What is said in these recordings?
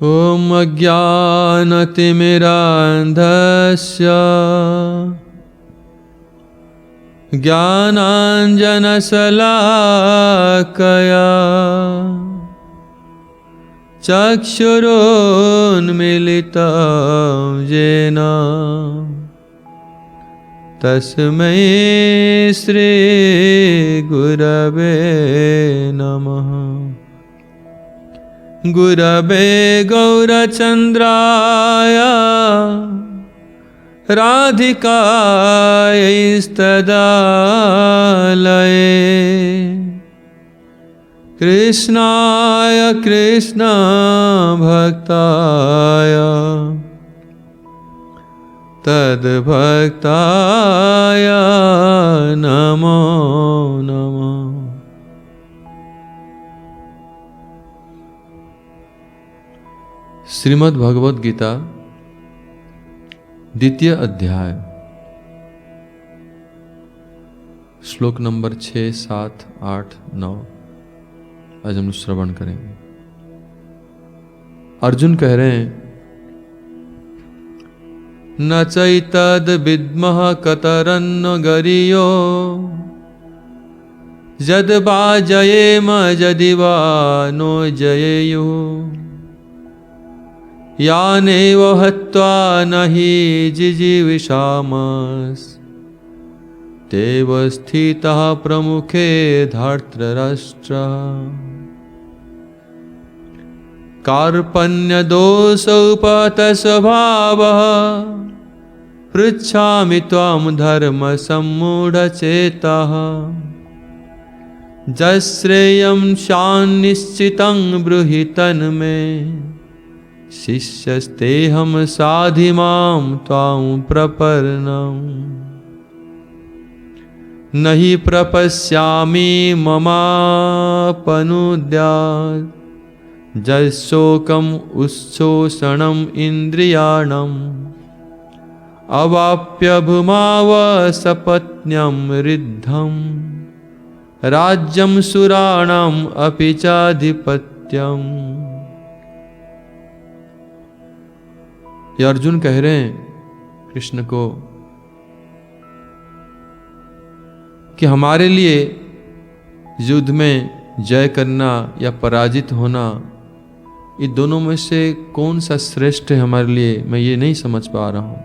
ॐ अज्ञानतिमिरान्धस्य ज्ञानाञ्जनशलाकया चक्षुरुन्मीलितं येन तस्मै श्रीगुरवे नमः। गुरवे गौरचन्द्राय राधिकायैस्तदालये कृष्णाय कृष्णभक्ताय तद्भक्ताय नमो नमः। श्रीमद् भगवद गीता द्वितीय अध्याय श्लोक नंबर 6, 7, 8, 9 आज हम श्रवण करेंगे। अर्जुन कह रहे हैं, न चैतद विद्मः कतरन्न गरियो यद वा जयेम यदि वा नो जयेयु यानेव हत्वा नहि जिजीविषामस्तेव स्थितः प्रमुखे धार्तराष्ट्रः। कार्पण्यदोषोपहतस्वभावः पृच्छामि त्वां धर्मसम्मूढचेतः यश्रेयं शान्निश्चितं ब्रूहि तन्मे शिष्यस्तेऽहं साधिमां त्वां प्रपन्नम्। न हि प्रपश्यामि ममापनुद्यात् यशोकम् उच्छोषणम् इन्द्रियाणाम् अवाप्य भूमावसपत्न्यं रिद्धं राज्यं सुराणाम् अपि चाधिपत्यम्। ये अर्जुन कह रहे हैं कृष्ण को कि हमारे लिए युद्ध में जय करना या पराजित होना, ये दोनों में से कौन सा श्रेष्ठ है हमारे लिए, मैं ये नहीं समझ पा रहा हूं।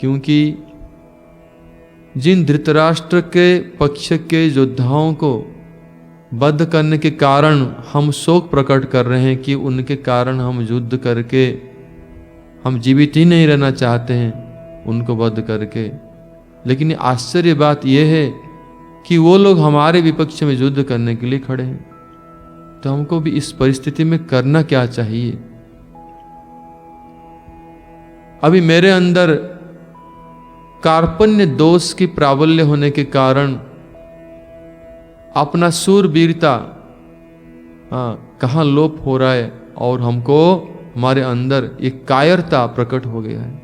क्योंकि जिन धृतराष्ट्र के पक्ष के योद्धाओं को वध करने के कारण हम शोक प्रकट कर रहे हैं कि उनके कारण हम युद्ध करके हम जीवित ही नहीं रहना चाहते हैं उनको वध करके, लेकिन आश्चर्य बात यह है कि वो लोग हमारे विपक्ष में युद्ध करने के लिए खड़े हैं। तो हमको भी इस परिस्थिति में करना क्या चाहिए? अभी मेरे अंदर कार्पण्य दोष की प्राबल्य होने के कारण अपना शूरवीरता कहाँ लोप हो रहा है और हमको हमारे अंदर एक कायरता प्रकट हो गया है।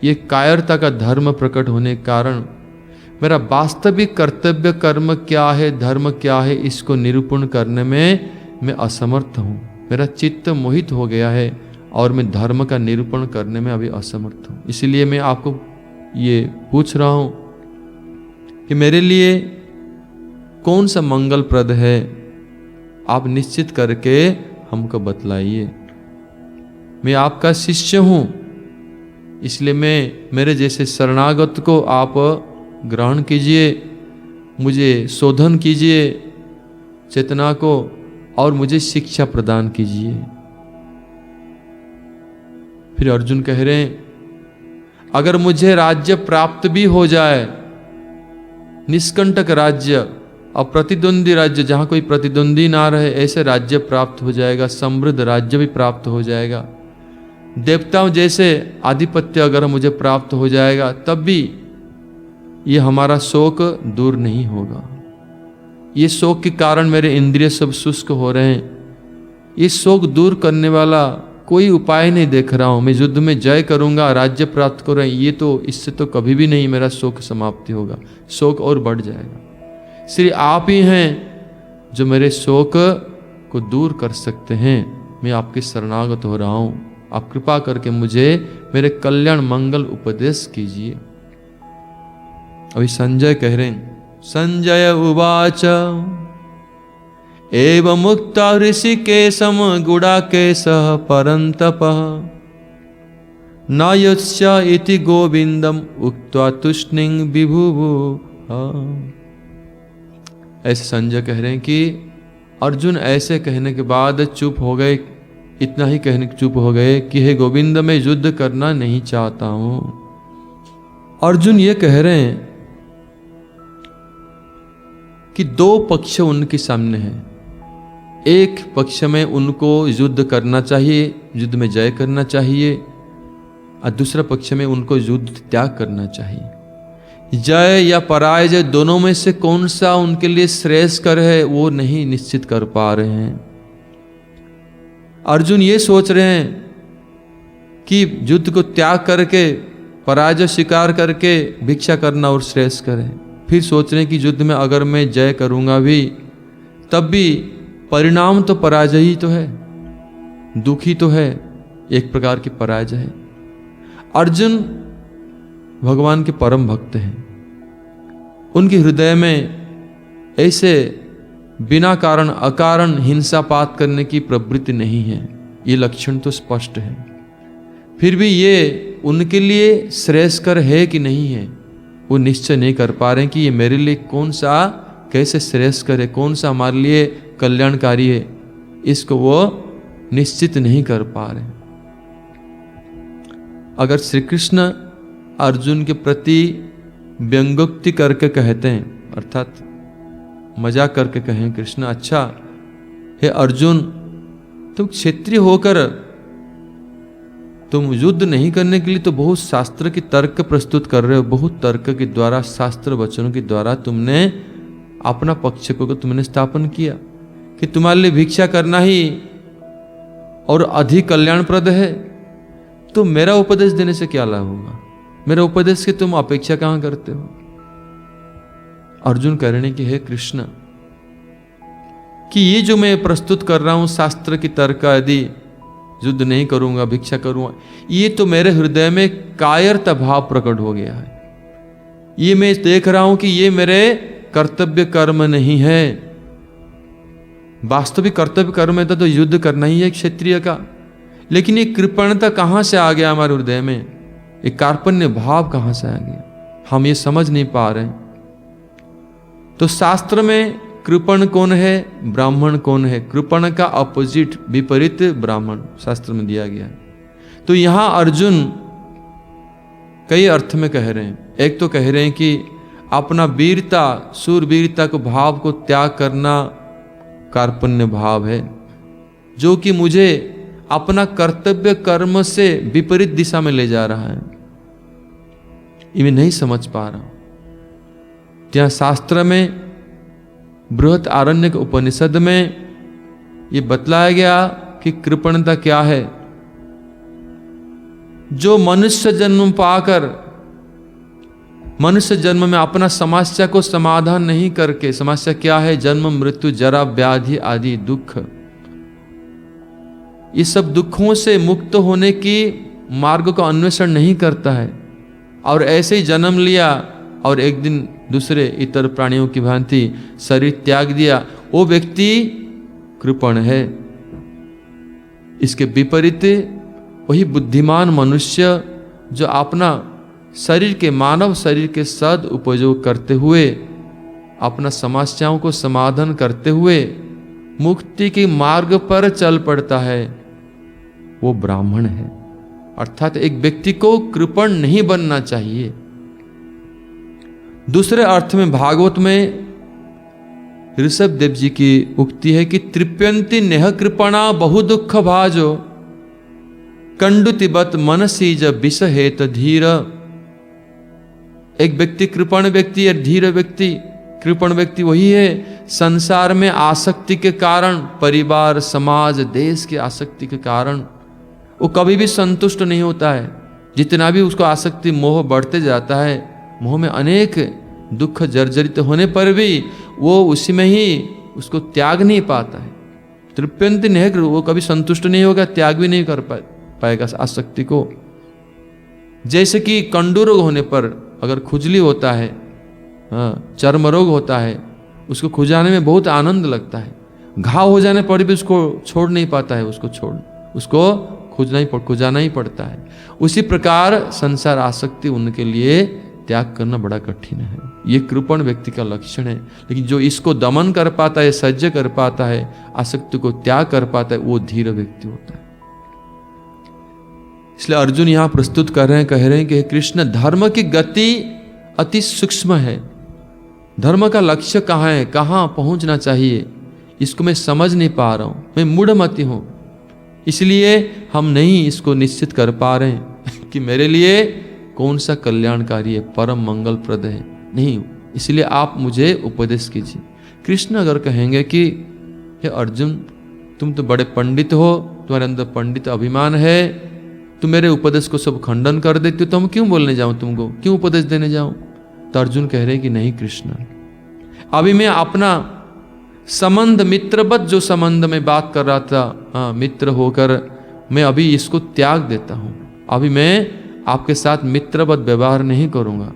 ये कायरता का धर्म प्रकट होने के कारण मेरा वास्तविक कर्तव्य कर्म क्या है, धर्म क्या है, इसको निरूपण करने में मैं असमर्थ हूँ। मेरा चित्त मोहित हो गया है और मैं धर्म का निरूपण करने में अभी असमर्थ हूँ। इसीलिए मैं आपको ये पूछ रहा हूँ कि मेरे लिए कौन सा मंगलप्रद है, आप निश्चित करके हमको बतलाइए। मैं आपका शिष्य हूँ, इसलिए मैं मेरे जैसे शरणागत को आप ग्रहण कीजिए, मुझे शोधन कीजिए चेतना को और मुझे शिक्षा प्रदान कीजिए। फिर अर्जुन कह रहे हैं, अगर मुझे राज्य प्राप्त भी हो जाए, निष्कंटक राज्य और प्रतिद्वंदी राज्य जहाँ कोई प्रतिद्वंदी ना रहे, ऐसे राज्य प्राप्त हो जाएगा, समृद्ध राज्य भी प्राप्त हो जाएगा, देवताओं जैसे आधिपत्य अगर मुझे प्राप्त हो जाएगा, तब भी ये हमारा शोक दूर नहीं होगा। ये शोक के कारण मेरे इंद्रिय सब शुष्क हो रहे हैं। ये शोक दूर करने वाला कोई उपाय नहीं देख रहा हूँ। मैं युद्ध में जय करूँगा, राज्य प्राप्त कर रहे हैं, ये तो इससे तो कभी भी नहीं मेरा शोक समाप्ति होगा, शोक और बढ़ जाएगा। श्री आप ही हैं जो मेरे शोक को दूर कर सकते हैं। मैं आपके शरणागत हो रहा हूं, आप कृपा करके मुझे मेरे कल्याण मंगल उपदेश कीजिए। अभी संजय कह रहे हैं, संजय उवाच एवं मुक्ता ऋषिकेशम गुडाकेशः परन्तपः न यस्य इति गोविंदम उक्त्वा तुष्णिं विभुभु। ऐसे संजय कह रहे हैं कि अर्जुन ऐसे कहने के बाद चुप हो गए, इतना ही कहने के चुप हो गए कि हे गोविंद मैं युद्ध करना नहीं चाहता हूं। अर्जुन ये कह रहे हैं कि दो पक्ष उनके सामने हैं। एक पक्ष में उनको युद्ध करना चाहिए, युद्ध में जय करना चाहिए, और दूसरा पक्ष में उनको युद्ध त्याग करना चाहिए। जय या पराजय दोनों में से कौन सा उनके लिए श्रेयस्कर है वो नहीं निश्चित कर पा रहे हैं। अर्जुन ये सोच रहे हैं कि युद्ध को त्याग करके पराजय स्वीकार करके भिक्षा करना और श्रेयस्कर है। फिर सोच रहे हैं कि युद्ध में अगर मैं जय करूंगा भी तब भी परिणाम तो पराजय ही तो है, दुखी तो है, एक प्रकार की पराजय है। अर्जुन भगवान के परम भक्त हैं, उनके हृदय में ऐसे बिना कारण अकारण हिंसापात करने की प्रवृत्ति नहीं है, ये लक्षण तो स्पष्ट है। फिर भी ये उनके लिए श्रेयस्कर है कि नहीं है वो निश्चय नहीं कर पा रहे हैं कि ये मेरे लिए कौन सा कैसे श्रेयस्कर है, कौन सा हमारे लिए कल्याणकारी है, इसको वो निश्चित नहीं कर पा रहे। अगर श्री कृष्ण अर्जुन के प्रति व्यंगोक्ति करके कहते हैं, अर्थात मजाक करके कहें, कृष्ण अच्छा हे अर्जुन तुम क्षत्रिय होकर तुम युद्ध नहीं करने के लिए तो बहुत शास्त्र की तर्क प्रस्तुत कर रहे हो, बहुत तर्क के द्वारा शास्त्र वचनों के द्वारा तुमने अपना पक्ष को तुमने स्थापन किया कि तुम्हारे लिए भिक्षा करना ही और अधिक कल्याणप्रद है, तो मेरा उपदेश देने से क्या लाभ होगा, मेरे उपदेश की तुम अपेक्षा कहां करते हो। अर्जुन कह रहे हैं कि हे कृष्ण कि ये जो मैं प्रस्तुत कर रहा हूं शास्त्र की तर्क आदि, युद्ध नहीं करूंगा भिक्षा करूंगा, ये तो मेरे हृदय में कायरता भाव प्रकट हो गया है। ये मैं देख रहा हूं कि ये मेरे कर्तव्य कर्म नहीं है। वास्तविक कर्तव्य कर्म है तो युद्ध करना ही है क्षत्रिय का, लेकिन ये कृपणता कहां से आ गया हमारे हृदय में, एक कार्पण्य भाव कहां से आ गया, हम ये समझ नहीं पा रहे। तो शास्त्र में कृपण कौन है, ब्राह्मण कौन है, कृपण का अपोजिट विपरीत ब्राह्मण शास्त्र में दिया गया है। तो यहां अर्जुन कई अर्थ में कह रहे हैं। एक तो कह रहे हैं कि अपना वीरता शूरवीरता को भाव को त्याग करना कार्पण्य भाव है, जो कि मुझे अपना कर्तव्य कर्म से विपरीत दिशा में ले जा रहा है। ये मैं नहीं समझ पा रहा हूं। ત્યાં शास्त्र में बृहत आरण्यक उपनिषद में ये बतलाया गया कि कृपणता क्या है। जो मनुष्य जन्म पाकर मनुष्य जन्म में अपना समस्या को समाधान नहीं करके, समस्या क्या है, जन्म मृत्यु जरा व्याधि आदि दुख, ये सब दुखों से मुक्त होने की मार्ग का अन्वेषण नहीं करता है और ऐसे ही जन्म लिया और एक दिन दूसरे इतर प्राणियों की भांति शरीर त्याग दिया, वो व्यक्ति कृपण है। इसके विपरीत वही बुद्धिमान मनुष्य जो अपना शरीर के मानव शरीर के सद उपयोग करते हुए अपना समस्याओं को समाधान करते हुए मुक्ति के मार्ग पर चल पड़ता है, वो ब्राह्मण है। अर्थात एक व्यक्ति को कृपण नहीं बनना चाहिए। दूसरे अर्थ में भागवत में ऋषभ देव जी की उक्ति है कि तृप्यंति नेह कृपणा बहु दुख भाजो कंडुतिबत मनसी जब विष हेत धीर। एक व्यक्ति कृपण व्यक्ति या धीर व्यक्ति, कृपण व्यक्ति वही है संसार में आसक्ति के कारण, परिवार समाज देश की आसक्ति के कारण वो कभी भी संतुष्ट नहीं होता है। जितना भी उसको आसक्ति मोह बढ़ते जाता है, मोह में अनेक दुख जर्जरित होने पर भी वो उसी में ही उसको त्याग नहीं पाता है। तृप्यंति नहीं, वो कभी संतुष्ट नहीं होगा, त्याग भी नहीं कर पाएगा आसक्ति को। जैसे कि कंडू रोग होने पर अगर खुजली होता है, चर्म रोग होता है, उसको खुजाने में बहुत आनंद लगता है, घाव हो जाने पर भी उसको छोड़ नहीं पाता है, उसको खुजाना ही पड़ता है। उसी प्रकार संसार आसक्ति उनके लिए त्याग करना बड़ा कठिन है। ये कृपण व्यक्ति का लक्षण है। लेकिन जो इसको दमन कर पाता है, सह्य कर पाता है, आसक्ति को त्याग कर पाता है, वो धीर व्यक्ति होता है। इसलिए अर्जुन यहां प्रस्तुत कह रहे हैं कि कृष्ण, धर्म की गति अति सूक्ष्म है। धर्म का लक्ष्य कहाँ है, कहाँ पहुंचना चाहिए, इसको मैं समझ नहीं पा रहा हूं, मैं मूढ़मति हूं। इसलिए हम नहीं इसको निश्चित कर पा रहे हैं कि मेरे लिए कौन सा कल्याणकारी है, परम मंगलप्रद है। नहीं, इसलिए आप मुझे उपदेश कीजिए। कृष्ण अगर कहेंगे कि हे अर्जुन, तुम तो बड़े पंडित हो, तुम्हारे अंदर पंडित अभिमान है, तुम मेरे उपदेश को सब खंडन कर देते हो, तो हम क्यों बोलने जाऊं, तुमको क्यों उपदेश देने जाऊं? तो अर्जुन कह रहे कि नहीं कृष्ण, अभी मैं अपना संबंध, मित्रवत जो संबंध में बात कर रहा था, मित्र होकर मैं अभी इसको त्याग देता हूं। अभी मैं आपके साथ मित्रवत व्यवहार नहीं करूंगा।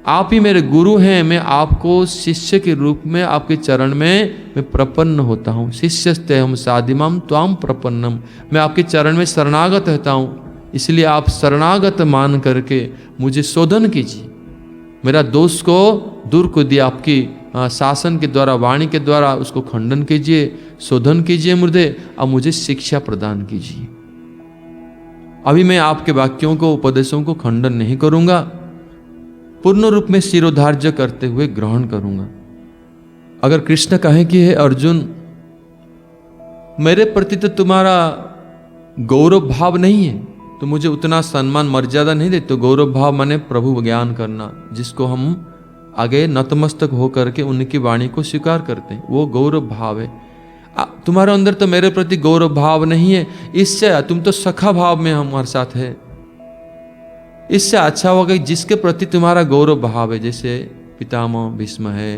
आप ही मेरे गुरु हैं, मैं आपको शिष्य के रूप में आपके चरण में मैं प्रपन्न होता हूँ। शिष्यस्ते हम साधिमाम त्वाम प्रपन्नम, मैं आपके चरण में शरणागत रहता हूँ। इसलिए आप शरणागत मान करके मुझे शोधन कीजिए, मेरा दोष को दूर को दिए, आपकी शासन के द्वारा, वाणी के द्वारा उसको खंडन कीजिए, शोधन कीजिए मुझे, अब मुझे शिक्षा प्रदान कीजिए। अभी मैं आपके वाक्यों को, उपदेशों को खंडन नहीं करूंगा, पूर्ण रूप में शिरोधार्य करते हुए ग्रहण करूंगा। अगर कृष्ण कहें कि हे अर्जुन, मेरे प्रति तो तुम्हारा गौरव भाव नहीं है, तो मुझे उतना सम्मान मर्यादा नहीं देते। तो गौरव भाव माने प्रभु ज्ञान करना, जिसको हम आगे नतमस्तक होकर के उनकी वाणी को स्वीकार करते हैं, वो गौरव भाव है। तुम्हारे अंदर तो मेरे प्रति गौरव भाव नहीं है, इससे तुम तो सखा भाव में हमारे साथ है। इससे अच्छा होगा जिसके प्रति तुम्हारा गौरव भाव है, जैसे पितामह भीष्म है,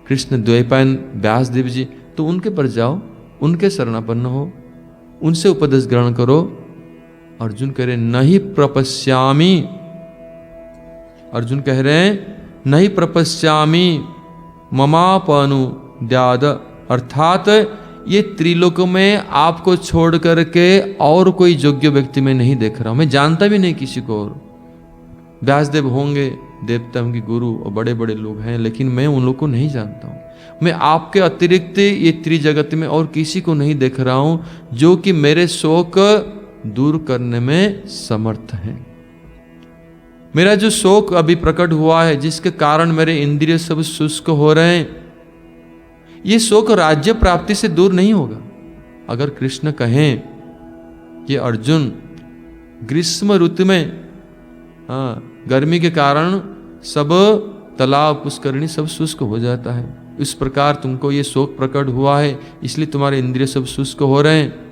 कृष्ण द्वैपायन व्यासदेव जी, तो उनके पर जाओ, उनके शरणापन्न हो, उनसे उपदेश ग्रहण करो। अर्जुन कह रहे नहीं प्रपश्यामि, अर्जुन कह रहे हैं नहीं प्रपश्यामि ममापनुद्याद, अर्थात ये त्रिलोक में आपको छोड़ करके और कोई योग्य व्यक्ति में नहीं देख रहा हूं, मैं जानता भी नहीं किसी को। और व्यासदेव होंगे देवता के गुरु और बड़े बड़े लोग हैं, लेकिन मैं उन लोग को नहीं जानता हूं। मैं आपके अतिरिक्त ये त्रिजगत में और किसी को नहीं देख रहा हूं जो कि मेरे शोक दूर करने में समर्थ है। मेरा जो शोक अभी प्रकट हुआ है, जिसके कारण मेरे इंद्रिय सब शुष्क हो रहे हैं, ये शोक राज्य प्राप्ति से दूर नहीं होगा। अगर कृष्ण कहें कि अर्जुन, ग्रीष्म ऋतु में गर्मी के कारण सब तालाब पुष्करणी सब शुष्क हो जाता है, इस प्रकार तुमको ये शोक प्रकट हुआ है, इसलिए तुम्हारे इंद्रिय सब शुष्क हो रहे हैं।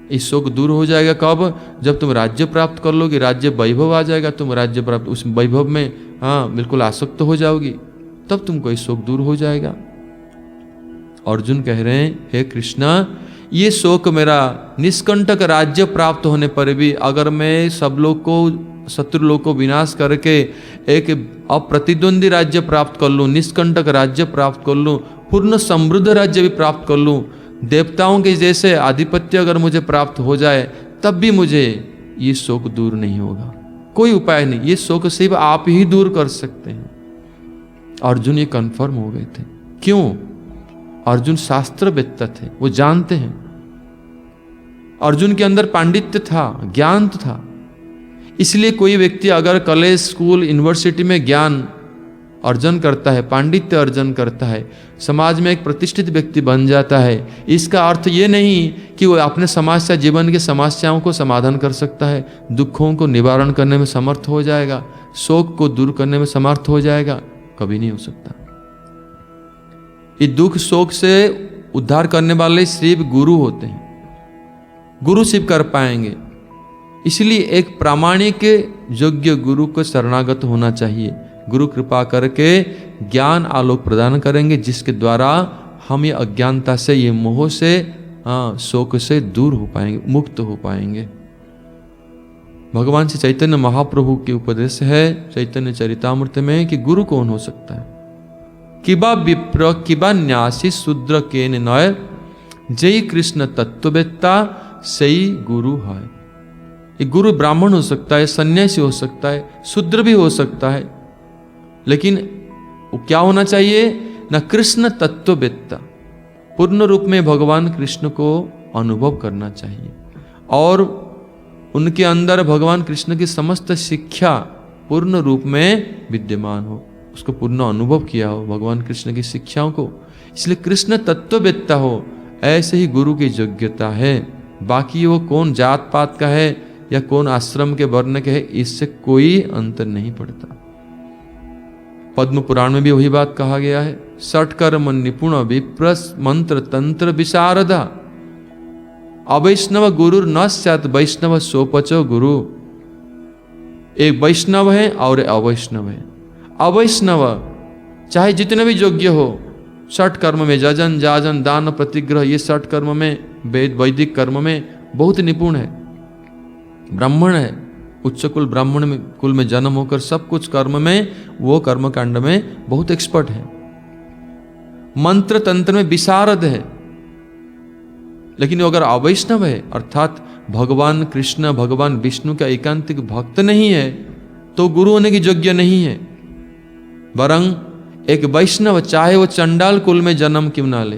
इस शोक दूर हो जाएगा कब? जब तुम राज्य प्राप्त कर लोगे, राज्य वैभव आ जाएगा, तुम राज्य प्राप्त उस वैभव में बिल्कुल आसक्त हो जाओगी, तब तुमको इस शोक दूर हो जाएगा। अर्जुन कह रहे हैं हे कृष्णा, ये शोक मेरा निष्कंटक राज्य प्राप्त होने पर भी, अगर मैं सब लोग को, शत्रु लोग को विनाश करके एक अप्रतिद्वंदी राज्य प्राप्त कर लूँ, निष्कंटक राज्य प्राप्त कर लूँ, पूर्ण समृद्ध राज्य भी प्राप्त कर लूँ, देवताओं के जैसे आधिपत्य अगर मुझे प्राप्त हो जाए, तब भी मुझे ये शोक दूर नहीं होगा। कोई उपाय नहीं, ये शोक सिर्फ आप ही दूर कर सकते हैं। अर्जुन ये कंफर्म हो गए थे। क्यों? अर्जुन शास्त्रवेत्ता थे, वो जानते हैं। अर्जुन के अंदर पांडित्य था, ज्ञान था। इसलिए कोई व्यक्ति अगर कॉलेज, स्कूल, यूनिवर्सिटी में ज्ञान अर्जन करता है, पांडित्य अर्जन करता है, समाज में एक प्रतिष्ठित व्यक्ति बन जाता है, इसका अर्थ ये नहीं कि वो अपने समस्या, जीवन की समस्याओं को समाधान कर सकता है, दुखों को निवारण करने में समर्थ हो जाएगा, शोक को दूर करने में समर्थ हो जाएगा। कभी नहीं हो सकता। ये दुख शोक से उद्धार करने वाले सिर्फ गुरु होते हैं, गुरु सिर्फ कर पाएंगे। इसलिए एक प्रामाणिक योग्य गुरु को शरणागत होना चाहिए। गुरु कृपा करके ज्ञान आलोक प्रदान करेंगे, जिसके द्वारा हम ये अज्ञानता से, ये मोह से शोक से दूर हो पाएंगे, मुक्त हो पाएंगे। भगवान श्री चैतन्य महाप्रभु के उपदेश है चैतन्य चरितामृत में कि गुरु कौन हो सकता है। किबा विप्र किबा न्यासी शूद्र के नय, जय कृष्ण तत्ववेत्ता सही गुरु है। ये गुरु ब्राह्मण हो सकता है, सन्यासी हो सकता है, शूद्र भी हो सकता है, लेकिन वो क्या होना चाहिए ना, कृष्ण तत्ववेत्ता, पूर्ण रूप में भगवान कृष्ण को अनुभव करना चाहिए और उनके अंदर भगवान कृष्ण की समस्त शिक्षा पूर्ण रूप में विद्यमान हो, उसको पूर्ण अनुभव किया हो भगवान कृष्ण की शिक्षाओं को, इसलिए कृष्ण तत्ववेत्ता हो। ऐसे ही गुरु की योग्यता है। बाकी वो कौन जात पात का है या कौन आश्रम के वर्ण के है, इससे कोई अंतर नहीं पड़ता। पद्म पुराण में भी वही बात कहा गया है, षट्कर्म निपुण विप्रस मंत्र तंत्र विशारदा, अवैष्णव गुरु न स्यात् वैष्णव सोपचो गुरु। एक वैष्णव है और अवैष्णव है। अवैष्णव चाहे जितने भी योग्य हो, षट कर्म में जजन जाजन दान प्रतिग्रह, ये षट कर्म में वैदिक कर्म में बहुत निपुण है, ब्राह्मण है, उच्च कुल ब्राह्मण में कुल में जन्म होकर सब कुछ कर्म में, वो कर्म कांड में बहुत एक्सपर्ट है। मंत्र तंत्र में विशारद है। लेकिन अगर अवैष्णव है अर्थात भगवान कृष्ण भगवान विष्णु का एकांतिक भक्त नहीं है, तो गुरु होने की योग्य नहीं है। वरं एक वैष्णव चाहे वो चंडाल कुल में जन्म क्यों ना ले,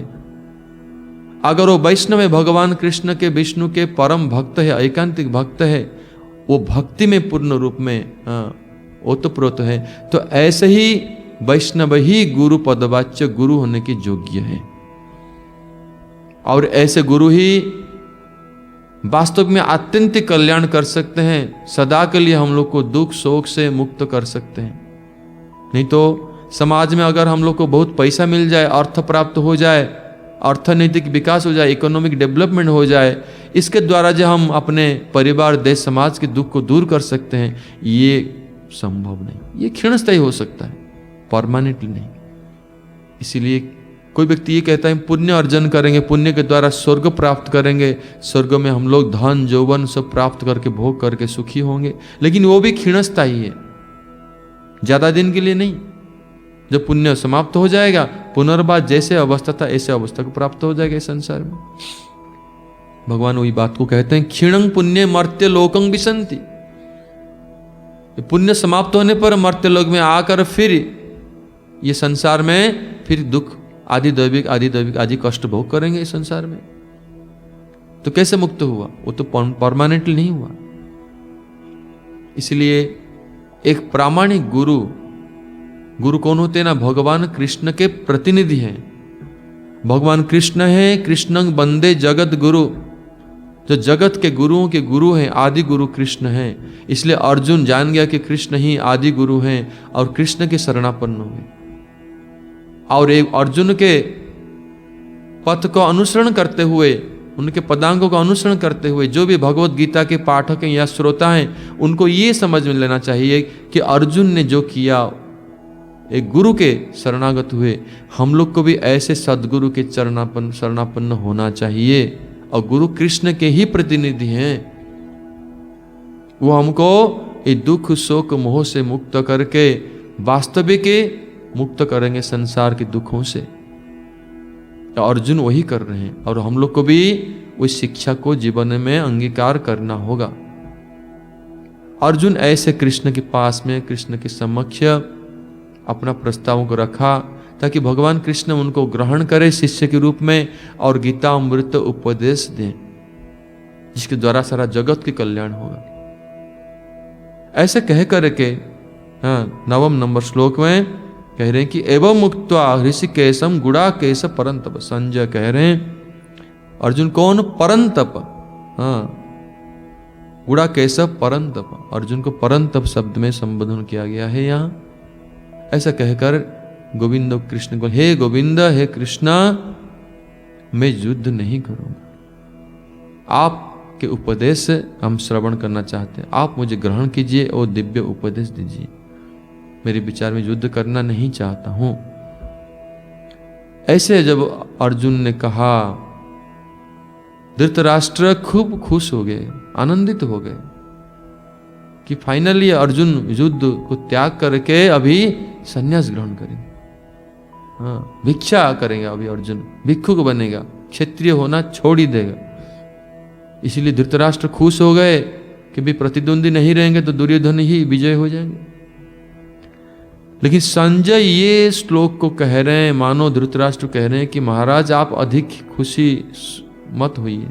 अगर वो वैष्णव है, भगवान कृष्ण के विष्णु के परम भक्त है, एकांतिक भक्त है, वो भक्ति में पूर्ण रूप में ओतप्रोत है, तो ऐसे ही वैष्णव ही गुरु पदवाच्य गुरु होने की योग्य है। और ऐसे गुरु ही वास्तव में आत्यंतिक कल्याण कर सकते हैं, सदा के लिए हम लोग को दुख शोक से मुक्त कर सकते हैं। नहीं तो समाज में अगर हम लोग को बहुत पैसा मिल जाए, अर्थ प्राप्त हो जाए, अर्थनैतिक विकास हो जाए, इकोनॉमिक डेवलपमेंट हो जाए, इसके द्वारा जो हम अपने परिवार देश समाज के दुख को दूर कर सकते हैं, ये संभव नहीं। ये क्षणस्थायी हो सकता है, परमानेंटली नहीं। इसीलिए कोई व्यक्ति ये कहता है पुण्य अर्जन करेंगे, पुण्य के द्वारा स्वर्ग प्राप्त करेंगे, स्वर्ग में हम लोग धन यौवन सब प्राप्त करके भोग करके सुखी होंगे, लेकिन वो भी क्षणस्थायी है, ज्यादा दिन के लिए नहीं। जब पुण्य समाप्त हो जाएगा, पुनर्बाद जैसे अवस्था था ऐसे अवस्था को प्राप्त हो जाएगा इस संसार में। भगवान वही बात को कहते हैं, क्षीणं पुण्य मर्त्य लोकं विशन्ति। पुण्य समाप्त होने पर मर्त्य लोक में आकर फिर ये संसार में फिर दुख आदि दैविक आदि कष्ट भोग करेंगे इस संसार में। तो कैसे मुक्त हुआ? वो तो परमानेंटली नहीं हुआ। इसलिए एक प्रामाणिक गुरु कौन होते हैं ना, भगवान कृष्ण के प्रतिनिधि हैं। भगवान कृष्ण है, कृष्णं वंदे जगत गुरु, जो जगत के गुरुओं के गुरु हैं, आदि गुरु कृष्ण हैं। इसलिए अर्जुन जान गया कि कृष्ण ही आदि गुरु हैं और कृष्ण के शरणापन्न हुए। और एक अर्जुन के पथ को अनुसरण करते हुए, उनके पदांगों का अनुसरण करते हुए जो भी भगवत गीता के पाठक हैं या श्रोता हैं, उनको ये समझ में लेना चाहिए कि अर्जुन ने जो किया, एक गुरु के शरणागत हुए, हम लोग को भी ऐसे सदगुरु के शरणापन्न होना चाहिए। और गुरु कृष्ण के ही प्रतिनिधि हैं। वो हमको ये दुख शोक मोह से मुक्त करके वास्तविक मुक्त करेंगे संसार के दुखों से। अर्जुन वही कर रहे हैं और हम लोग को भी उस शिक्षा को जीवन में अंगीकार करना होगा। अर्जुन ऐसे कृष्ण के पास में, कृष्ण के समक्ष अपना प्रस्तावों को रखा ताकि भगवान कृष्ण उनको ग्रहण करे शिष्य के रूप में और गीता अमृत उपदेश दें, जिसके द्वारा सारा जगत के कल्याण होगा। ऐसे कह करके 9 नंबर श्लोक में कह रहे हैं कि एवं मुक्त्वा ऋषिकेशम गुड़ाकेश परंतप। संजय कह रहे हैं अर्जुन कौन? परंतप। गुड़ाकेश परंतप, अर्जुन को परंतप शब्द में संबोधन किया गया है यहाँ। ऐसा कहकर गोविंद कृष्ण को, हे गोविंद, हे कृष्णा, मैं युद्ध नहीं करूंगा, आपके उपदेश हम श्रवण करना चाहते हैं, आप मुझे ग्रहण कीजिए और दिव्य उपदेश दीजिए। मेरे विचार में युद्ध करना नहीं चाहता हूं। ऐसे जब अर्जुन ने कहा धृतराष्ट्र खूब खुश हो गए, आनंदित हो गए कि फाइनली अर्जुन युद्ध को त्याग करके अभी संन्यास ग्रहण करेंगे। हाँ, भिक्षा करेंगे अभी अर्जुन, भिक्षुक बनेगा, क्षत्रिय होना छोड़ ही देगा। इसलिए धृतराष्ट्र खुश हो गए कि भी प्रतिद्वंदी नहीं रहेंगे तो दुर्योधन ही विजय हो जाएंगे। लेकिन संजय ये श्लोक को कह रहे हैं, मानो धृतराष्ट्र कह रहे हैं कि महाराज आप अधिक खुशी मत होइए।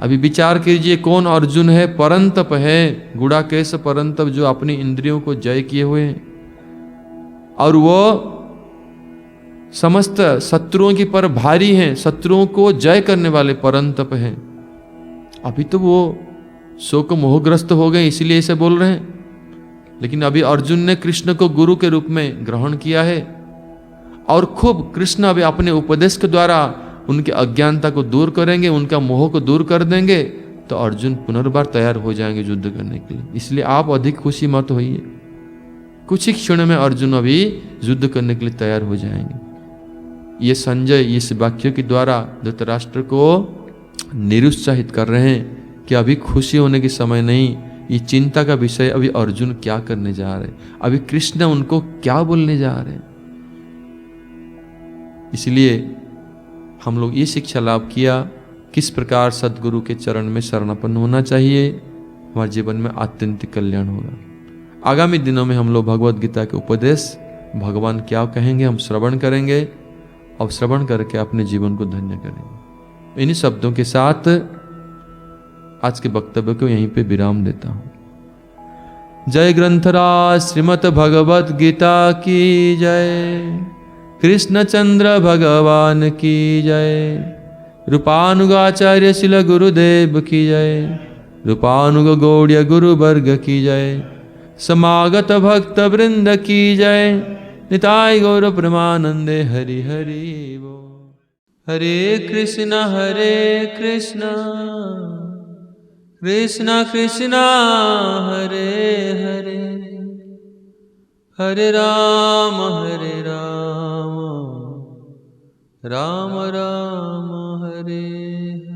अभी विचार कीजिए, कौन अर्जुन है? परंतप है, गुड़ाकेश परंतप, जो अपनी इंद्रियों को जय किए हुए हैं और वो समस्त शत्रुओं की पर भारी हैं, शत्रुओं को जय करने वाले परंतप हैं। अभी तो वो शोक मोहग्रस्त हो गए, इसलिए ऐसे बोल रहे हैं। लेकिन अभी अर्जुन ने कृष्ण को गुरु के रूप में ग्रहण किया है और खूब कृष्ण अभी अपने उपदेश के द्वारा उनकी अज्ञानता को दूर करेंगे, उनका मोह को दूर कर देंगे, तो अर्जुन पुनर्बार तैयार हो जाएंगे युद्ध करने के लिए। इसलिए आप अधिक खुशी मत होइए, कुछ ही क्षण में अर्जुन अभी युद्ध करने के लिए तैयार हो जाएंगे। ये संजय इस वाक्य के द्वारा धृतराष्ट्र को निरुत्साहित कर रहे हैं कि अभी खुशी होने के समय नहीं, ये चिंता का विषय अभी अर्जुन क्या करने जा रहे हैं, अभी कृष्ण उनको क्या बोलने जा रहे हैं। इसलिए हम लोग ये शिक्षा लाभ किया किस प्रकार सदगुरु के चरण में शरणापन्न होना चाहिए, हमारे जीवन में आत्यंतिक कल्याण होगा। आगामी दिनों में हम लोग भगवद गीता के उपदेश, भगवान क्या कहेंगे, हम श्रवण करेंगे और श्रवण करके अपने जीवन को धन्य करेंगे। इन्हीं शब्दों के साथ आज के वक्तव्य को यहीं पे विराम देता हूं। जय ग्रंथराज श्रीमद् भगवद गीता की जय, कृष्णचंद्र भगवान की जय, रूपानुगाचार्य शिल गुरुदेव की जय, रूपानुग गौड़्य गुरु वर्ग की जय, समागत भक्त वृंद की जय, निताय गौर प्रेमानंदे हरि हरि वो। हरे कृष्ण कृष्ण कृष्ण हरे हरे, हरे राम राम राम हरे हरे।